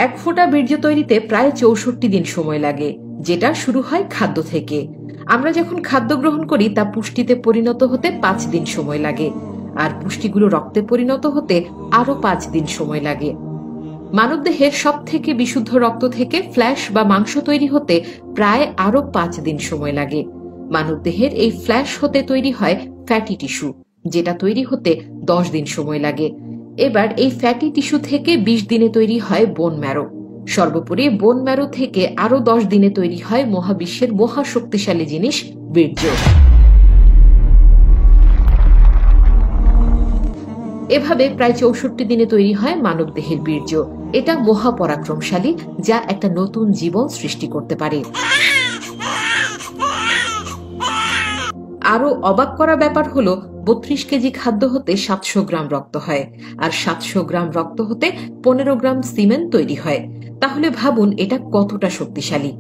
এক ফোঁটা বীর্য তৈরিতে প্রায় ৬৪ দিন সময় লাগে, যেটা শুরু হয় খাদ্য থেকে। আমরা যখন খাদ্য গ্রহণ করি তা পুষ্টিতে পরিণত হতে ৫ দিন সময় লাগে, আর পুষ্টিগুলো রক্তে পরিণত হতে আরো ৫ দিন সময় লাগে। মানবদেহের সব থেকে বিশুদ্ধ রক্ত থেকে ফ্ল্যাশ বা মাংস তৈরি হতে প্রায় আরো ৫ দিন সময় লাগে। মানবদেহের এই ফ্ল্যাশ হতে তৈরি হয় ফ্যাটি টিস্যু, যেটা তৈরি হতে ১০ দিন সময় লাগে। এবার এই ফ্যাটি টিস্যু থেকে ২০ দিনে তৈরি হয় বোন ম্যারো। সর্বোপরি বোন ম্যারো থেকে আরো ১০ দিনে তৈরি হয় মহাবিশ্বের মহাশক্তিশালী জিনিস বীর্য। এভাবে প্রায় ৬৪ দিনে তৈরি হয় মানবদেহের বীর্য। এটা মহাপরাক্রমশালী, যা একটা নতুন জীবন সৃষ্টি করতে পারে। আরো অবাক করা ব্যাপার হলো ৩২ কেজি খাদ্য হতে ৭০০ গ্রাম রক্ত হয়, আর ৭০০ গ্রাম রক্ত হতে ১৫ গ্রাম সিমেন তৈরি হয়। তাহলে ভাবুন এটা কতটা শক্তিশালী।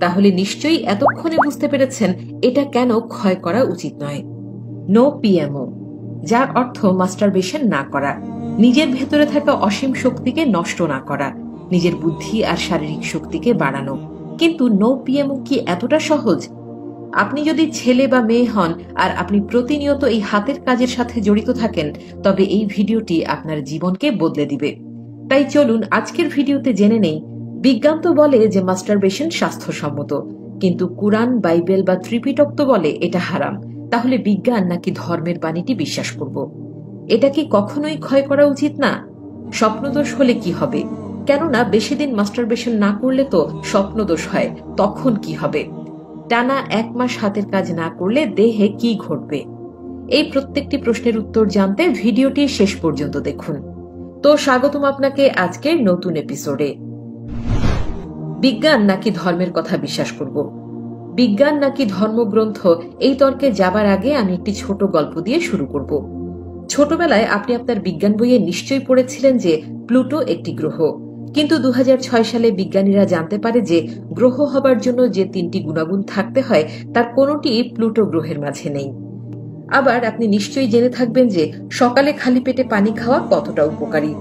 তাহলে নিশ্চয়ই এতক্ষণে বুঝতে পেরেছেন এটা কেন ক্ষয় করা উচিত নয়। নো পিএমও, যার অর্থ মাস্টারবেশন না করা, নিজের ভেতরে থাকা অসীম শক্তিকে নষ্ট না করা, নিজের বুদ্ধি আর শারীরিক শক্তিকে বাড়ানো। কিন্তু নো পিএমও কি এতটা সহজ? আপনি যদি ছেলে বা মেয়ে হন আর আপনি প্রতিনিয়ত এই হাতের কাজের সাথে জড়িত থাকেন, তবে এই ভিডিওটি আপনার জীবনকে বদলে দিবে। তাই চলুন আজকের ভিডিওতে জেনে নেই, বিজ্ঞান তো বলে যে মাস্টারবেশন স্বাস্থ্যসম্মত, কিন্তু কুরআন, বাইবেল বা ত্রিপিটক তো বলে এটা হারাম। তাহলে বিজ্ঞান নাকি ধর্মের বাণীটি বিশ্বাস করব? এটা কি কখনোই ক্ষয় করা উচিত না? স্বপ্নদোষ হলে কি হবে? কেননা বেশি দিন মাস্টারবেশন না করলে তো স্বপ্নদোষ হয়, তখন কি হবে? টানা ১ মাস হাতের কাজ না করলে দেহে কি ঘটবে? এই প্রত্যেকটি প্রশ্নের উত্তর জানতে ভিডিওটি শেষ পর্যন্ত দেখুন। তো স্বাগতম আপনাকে আজকের নতুন এপিসোডে। বিজ্ঞান নাকি ধর্মের কথা বিশ্বাস করব? বিজ্ঞান নাকি ধর্মগ্রন্থ, এই তর্কে যাবার আগে আমি একটি ছোট গল্প দিয়ে শুরু করব। ছোটবেলায় আপনি আপনার বিজ্ঞান বইয়ে নিশ্চয়ই পড়েছিলেন যে প্লুটো একটি গ্রহ। কিন্তু ২০০৬ সালে বিজ্ঞানীরা জানতে পারে যে গ্রহ হবার জন্য যে ৩টি গুণাগুণ থাকতে হয় তার কোনোটি প্লুটো গ্রহের মাঝে নেই। আবার আপনি নিশ্চয়ই জেনে থাকবেন যে সকালে খালি পেটে পানি খাওয়া কতটা উপকারী।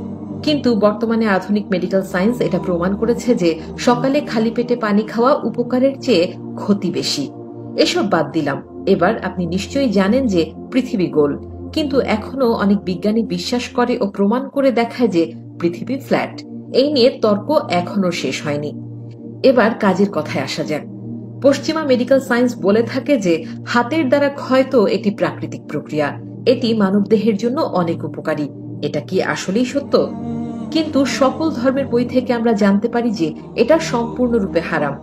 কিন্তু বর্তমানে আধুনিক মেডিকেল সায়েন্স এটা প্রমাণ করেছে যে সকালে খালি পেটে পানি খাওয়া উপকারের চেয়ে ক্ষতি বেশি। এসব বাদ দিলাম, এবার আপনি নিশ্চয়ই জানেন যে পৃথিবী গোল, কিন্তু এখনো অনেক বিজ্ঞানী বিশ্বাস করে ও প্রমাণ করে দেখায় যে পৃথিবী ফ্ল্যাট। এই নিয়ে তর্ক এখনো শেষ হয়নি। এবার কাজের কথায় আসা যাক। পশ্চিমা মেডিকেল সায়েন্স বলে থাকে যে হাতের দ্বারা ক্ষয় তো এটি প্রাকৃতিক প্রক্রিয়া, এটি মানবদেহের জন্য অনেক উপকারী। এটা কি আসলেই সত্য? কিন্তু সকল ধর্মের বই থেকে আমরা জানতে পারি যে এটা সম্পূর্ণরূপে হারাম,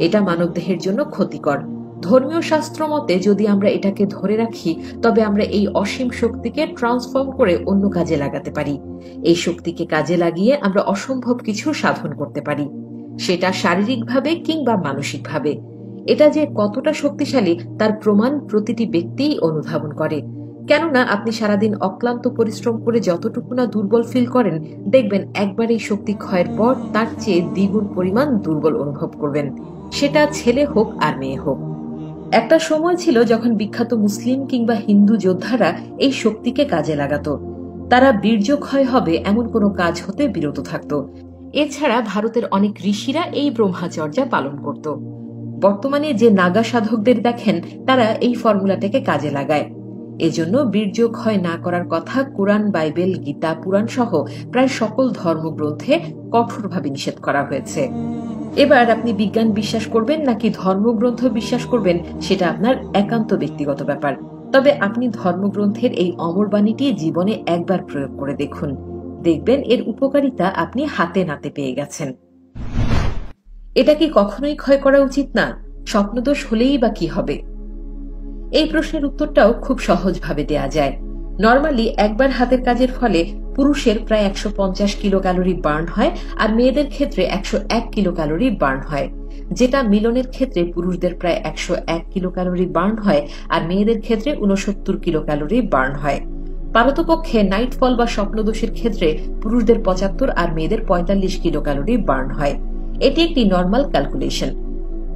এটা মানবদেহের জন্য ক্ষতিকর। ধর্মীয় শাস্ত্র মতে যদি আমরা এটাকে ধরে রাখি, তবে আমরা এই অসীম শক্তিকে ট্রান্সফর্ম করে অন্য কাজে লাগাতে পারি। এই শক্তিকে কাজে লাগিয়ে আমরা অসম্ভব কিছু সাধন করতে পারি, সেটা শারীরিকভাবে কিংবা মানসিকভাবে। এটা যে কতটা শক্তিশালী তার প্রমাণ প্রতিটি ব্যক্তিই অনুধাবন করে। কেননা আপনি সারাদিন অক্লান্ত পরিশ্রম করে যতটুকু না দুর্বল ফিল করেন, দেখবেন একবার এই শক্তি ক্ষয়ের পর তার চেয়ে দ্বিগুণ পরিমাণ দুর্বল অনুভব করবেন, সেটা ছেলে হোক আর মেয়ে হোক। একটা সময় ছিল যখন বিখ্যাত মুসলিম কিংবা হিন্দু যোদ্ধারা এই শক্তিকে কাজে লাগাতো। তারা বীর্য ক্ষয় হবে এমন কোনো কাজ হতে বিরত থাকত। এছাড়া ভারতের অনেক ঋষিরা এই ব্রহ্মচর্যা পালন করত। বর্তমানে যে নাগা সাধকদের দেখেন, তারা এই ফর্মুলাটাকে কাজে লাগায়। এজন্য বীর্য ক্ষয় না করার কথা কুরআন, বাইবেল, গীতা, পুরাণ সহ প্রায় সকল ধর্মগ্রন্থে কঠোরভাবে নিষেধ করা হয়েছে। এবার আপনি বিজ্ঞান বিশ্বাস করবেন নাকি ধর্মগ্রন্থ বিশ্বাস করবেন, সেটা আপনার একান্ত ব্যক্তিগত ব্যাপার। তবে আপনি ধর্মগ্রন্থের এই অমর বাণীটি জীবনে একবার প্রয়োগ করে দেখুন, দেখবেন এর উপকারিতা আপনি হাতে নাতে পেয়ে গেছেন। এটা কি কখনোই ক্ষয় করা উচিত না? স্বপ্নদোষ হলেই বা কি হবে? এই প্রশ্নের উত্তরটাও খুব সহজভাবে দেয়া যায়। নরমালি একবার হাতের কাজের ফলে পুরুষের প্রায় ১৫০ কিলো ক্যালোরি বার্ন হয়, আর মেয়েদের ক্ষেত্রে ১০১ কিলো ক্যালোরি বার্ন হয়। যেটা মিলনের ক্ষেত্রে পুরুষদের প্রায় ১০১ কিলো ক্যালোরি বার্ন হয়, আর মেয়েদের ক্ষেত্রে ৬৯ কিলো ক্যালোরি বার্ন হয়। পারতপক্ষে নাইটফল বা স্বপ্নদোষের ক্ষেত্রে পুরুষদের ৭৫ আর মেয়েদের ৪৫ কিলো ক্যালোরি বার্ন হয়। এটি একটি নর্মাল ক্যালকুলেশন।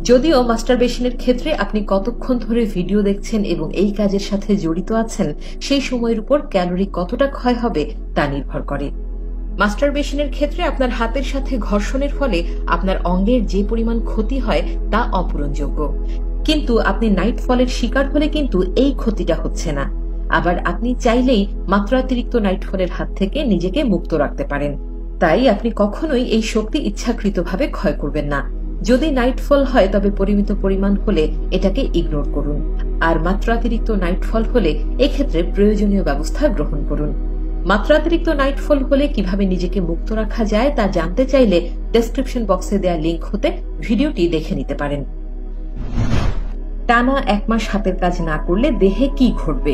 যদিও মাস্টারবেশনের ক্ষেত্রে আপনি কতক্ষণ ধরে ভিডিও দেখছেন এবং এই কাজের সাথে জড়িত আছেন, সেই সময়ের উপর ক্যালোরি কতটা ক্ষয় হবে তা নির্ভর করে। মাস্টারবেশনের ক্ষেত্রে আপনার হাতের সাথে ঘর্ষণের ফলে আপনার অঙ্গের যে পরিমাণ ক্ষতি হয় তা অপূরণযোগ্য। কিন্তু আপনি নাইট ফলের শিকার হলে কিন্তু এই ক্ষতিটা হচ্ছে না। আবার আপনি চাইলেই মাত্রাতিরিক্ত নাইট ফলের হাত থেকে নিজেকে মুক্ত রাখতে পারেন। তাই আপনি কখনোই এই শক্তি ইচ্ছাকৃতভাবে ক্ষয় করবেন না। যদি নাইটফল হয় তবে পরিমিত পরিমাণ হলে এটাকে ইগনোর করুন, আর মাত্রাতিরিক্ত নাইটফল হলে এক্ষেত্রে প্রয়োজনীয় ব্যবস্থা গ্রহণ করুন। মাত্রাতিরিক্ত নাইটফল হলে কিভাবে নিজেকে মুক্ত রাখা যায় তা জানতে চাইলে ডেসক্রিপশন বক্সে দেয়া লিংক হতে ভিডিওটি দেখে নিতে পারেন। টানা 1 মাস হাতের কাজ না করলে দেহে কি ঘটবে?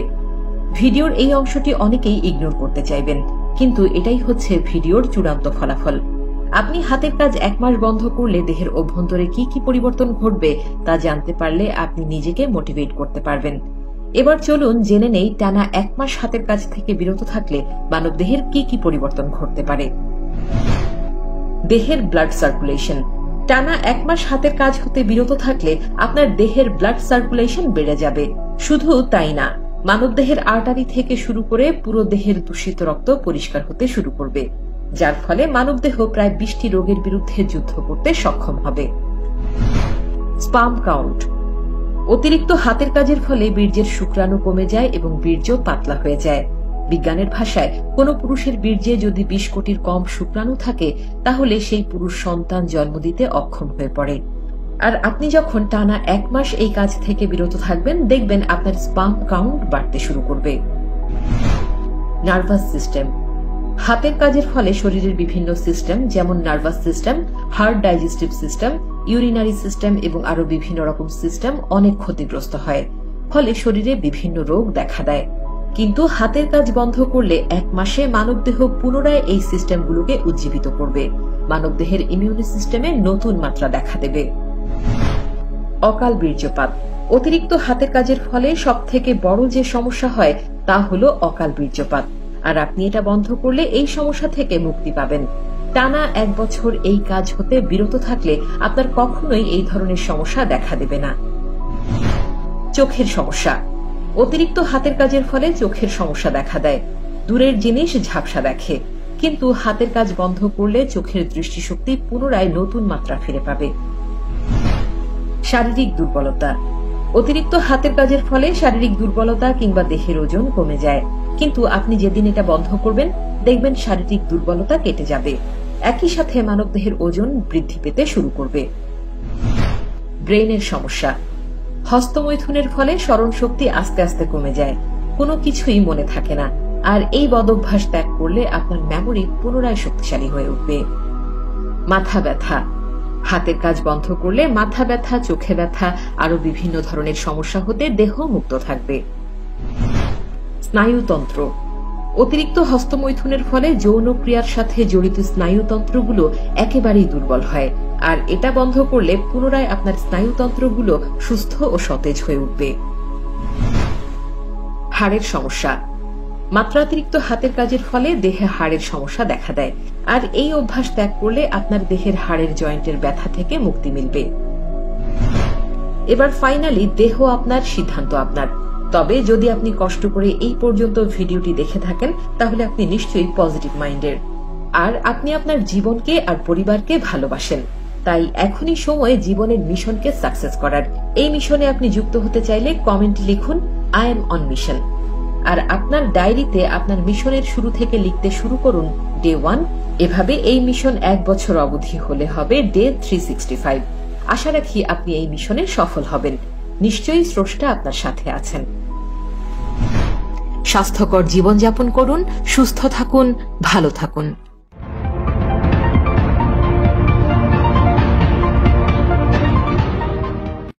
ভিডিওর এই অংশটি অনেকেই ইগনোর করতে চাইবেন, কিন্তু এটাই হচ্ছে ভিডিওর চূড়ান্ত ফলাফল। আপনি হাতের কাজ 1 মাস বন্ধ করলে দেহের অভ্যন্তরে কি কি পরিবর্তন ঘটবে তা জানতে পারলে আপনি নিজেকে মোটিভেট করতে পারবেন। এবার চলুন জেনে নেই টানা 1 মাস হাতের কাজ থেকে বিরত থাকলে মানব দেহের কি কি পরিবর্তন ঘটতে পারে। দেহের ব্লাড সার্কুলেশন। টানা 1 মাস হাতের কাজ হতে বিরত থাকলে আপনার দেহের ব্লাড সার্কুলেশন বেড়ে যাবে। শুধু তাই না, মানবদেহের আর্টারি থেকে শুরু করে পুরো দেহের দূষিত রক্ত পরিষ্কার হতে শুরু করবে, যার ফলে মানবদেহ প্রায় 20টি রোগের বিরুদ্ধে যুদ্ধ করতে সক্ষম হবে। Sperm count. অতিরিক্ত হাতের কাজের ফলে বীর্যের শুক্রাণু কমে যায় এবং বীর্য পাতলা হয়ে যায়। বিজ্ঞানের ভাষায় কোনো পুরুষের বীর্যে যদি 20 কোটির কম শুক্রাণু থাকে তাহলে সেই পুরুষ সন্তান জন্ম দিতে অক্ষম হয়ে পড়ে। আর আপনি যখন টানা 1 মাস এই কাজ থেকে বিরত থাকবেন দেখবেন আপনার স্পার্ম কাউন্ট বাড়তে শুরু করবে। Nervous system. হাতের কাজের ফলে শরীরের বিভিন্ন সিস্টেম যেমন nervous system, heart digestive system, urinary system এবং আরো বিভিন্ন রকম সিস্টেম অনেক ক্ষতিগ্রস্ত হয়, ফলে শরীরে বিভিন্ন রোগ দেখা দেয়। কিন্তু হাতের কাজ বন্ধ করলে 1 মাসে মানবদেহ পুনরায় এই সিস্টেমগুলোকে উজ্জীবিত করবে। মানবদেহের ইমিউনি সিস্টেমে নতুন মাত্রা দেখা দেবে। অকাল বীর্যপাত। অতিরিক্ত হাতের কাজের ফলে সবথেকে বড় যে সমস্যা হয় তা হলো অকাল বীর্যপাত, আর আপনি এটা বন্ধ করলে এই সমস্যা থেকে মুক্তি পাবেন। টানা 1 বছর এই কাজ হতে বিরত থাকলে আপনার কখনোই এই ধরনের সমস্যা দেখা দেবে না। চোখের সমস্যা। অতিরিক্ত হাতের কাজের ফলে চোখের সমস্যা দেখা দেয়। দূরের জিনিস ঝাপসা দেখে, কিন্তু হাতের কাজ বন্ধ করলে চোখের দৃষ্টিশক্তি পুনরায় নতুন মাত্রা ফিরে পাবে। শারীরিক দুর্বলতা। অতিরিক্ত হাতের কাজের ফলে শারীরিক দুর্বলতা কিংবা দেহের ওজন কমে যায়, কিন্তু আপনি যেদিন এটা বন্ধ করবেন দেখবেন শারীরিক দুর্বলতা কেটে যাবে। একই সাথে মানবদেহের ওজন বৃদ্ধি পেতে শুরু করবে। ব্রেইনের সমস্যা। হস্তমৈথুনের ফলে স্মরণ শক্তি আস্তে আস্তে কমে যায়, কোনো কিছুই মনে থাকে না, আর এই বদভ্যাস ত্যাগ করলে আপনার মেমোরি পুনরায় শক্তিশালী হয়ে উঠবে। মাথা ব্যথা। হাতের কাজ বন্ধ করলে মাথা ব্যথা, চোখে ব্যথা, আরো বিভিন্ন ধরনের সমস্যা হতে দেহ মুক্ত থাকবে। স্নায়ুতন্ত্র। অতিরিক্ত হস্তমৈথুনের ফলে যৌন ক্রিয়ার সাথে জড়িত স্নায়ুতন্ত্রগুলো একেবারেই দুর্বল হয়, আর এটা বন্ধ করলে পুনরায় আপনার স্নায়ুতন্ত্রগুলো সুস্থ ও সতেজ হয়ে উঠবে। হাড়ের সমস্যা। মাত্রাতিরিক্ত হাতের কাজের ফলে দেহে হাড়ের সমস্যা দেখা দেয়, আর এই অভ্যাস ত্যাগ করলে আপনার দেহের হাড়ের জয়েন্টের ব্যথা থেকে মুক্তি মিলবে। এবার ফাইনালি দেহ আপনার, সিদ্ধান্ত আপনার। তবে যদি আপনি কষ্ট করে এই পর্যন্ত ভিডিওটি দেখে থাকেন তাহলে আপনি নিশ্চয়ই পজিটিভ মাইন্ডের, আর আপনি আপনার জীবনকে আর পরিবারকে ভালোবাসেন। তাই এখনই সময় জীবনের মিশনকে সাকসেস করার। এই মিশনে আপনি যুক্ত হতে চাইলে কমেন্টে লিখুন আই এম অন মিশন, আর আপনার ডায়েরিতে আপনার মিশনের শুরু থেকে লিখতে শুরু করুন ডে 1। এভাবে এই মিশন 1 বছর অবধি হলে হবে ডে 365। আশা রাখি আপনি এই মিশনে সফল হবেন। নিশ্চয়ই স্রষ্টা আপনার সাথে আছেন। স্বাস্থ্যকর জীবনযাপন করুন, সুস্থ থাকুন, ভালো থাকুন।